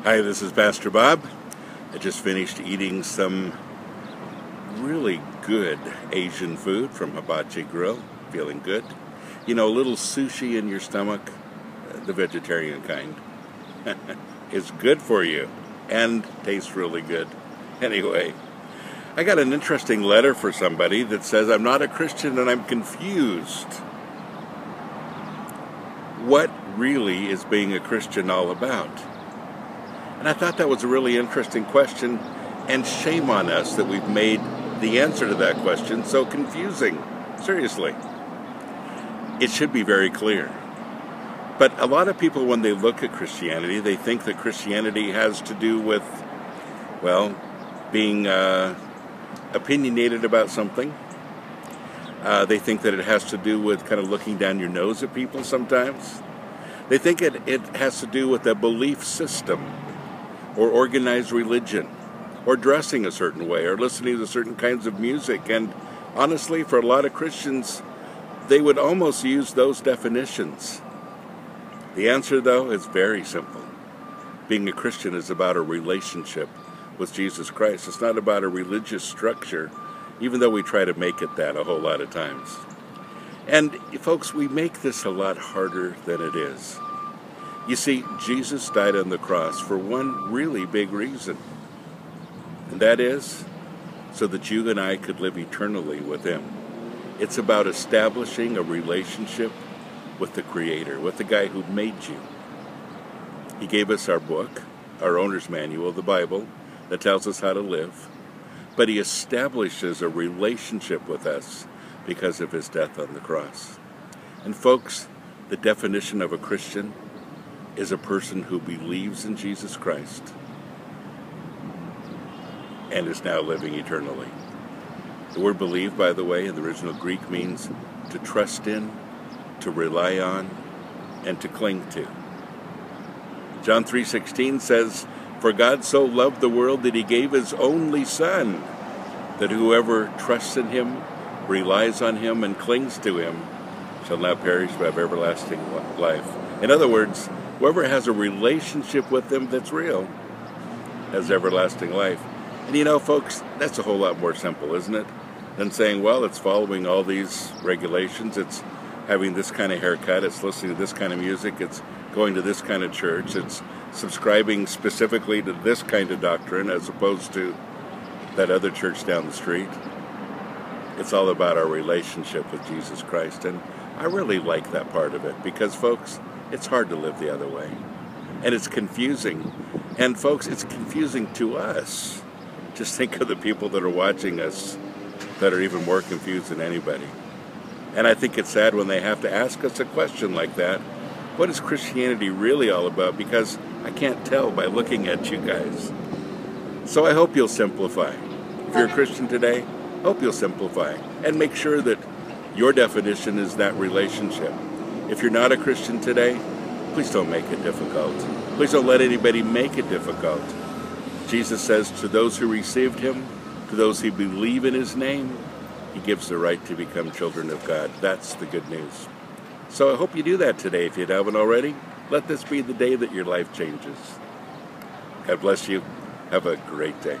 Hi, this is Pastor Bob. I just finished eating some really good Asian food from Hibachi Grill. Feeling good. You know, a little sushi in your stomach, the vegetarian kind, is good for you and tastes really good. Anyway, I got an interesting letter for somebody that says, I'm not a Christian and I'm confused. What really is being a Christian all about? And I thought that was a really interesting question, and shame on us that we've made the answer to that question so confusing. Seriously. It should be very clear. But a lot of people, when they look at Christianity, they think that Christianity has to do with, well, being opinionated about something. They think that it has to do with kind of looking down your nose at people sometimes. They think it has to do with a belief system, or organized religion, or dressing a certain way, or listening to certain kinds of music. And honestly, for a lot of Christians, they would almost use those definitions. The answer, though, is very simple. Being a Christian is about a relationship with Jesus Christ. It's not about a religious structure, even though we try to make it that a whole lot of times. And folks, we make this a lot harder than it is. You see, Jesus died on the cross for one really big reason, and that is so that you and I could live eternally with Him. It's about establishing a relationship with the Creator, with the guy who made you. He gave us our book, our owner's manual, the Bible, that tells us how to live, but He establishes a relationship with us because of His death on the cross. And folks, the definition of a Christian is a person who believes in Jesus Christ and is now living eternally. The word believe, by the way, in the original Greek means to trust in, to rely on, and to cling to. John 3:16 says, "For God so loved the world that He gave His only Son, that whoever trusts in Him, relies on Him, and clings to Him shall not perish but have everlasting life." In other words, whoever has a relationship with Him that's real has everlasting life. And you know, folks, that's a whole lot more simple, isn't it? Than saying, well, it's following all these regulations, it's having this kind of haircut, it's listening to this kind of music, it's going to this kind of church, it's subscribing specifically to this kind of doctrine as opposed to that other church down the street. It's all about our relationship with Jesus Christ. And I really like that part of it because, folks, it's hard to live the other way. And it's confusing. And, folks, it's confusing to us. Just think of the people that are watching us that are even more confused than anybody. And I think it's sad when they have to ask us a question like that. What is Christianity really all about? Because I can't tell by looking at you guys. So I hope you'll simplify. If you're a Christian today, I hope you'll simplify and make sure that your definition is that relationship. If you're not a Christian today, please don't make it difficult. Please don't let anybody make it difficult. Jesus says to those who received Him, to those who believe in His name, He gives the right to become children of God. That's the good news. So I hope you do that today if you haven't already. Let this be the day that your life changes. God bless you. Have a great day.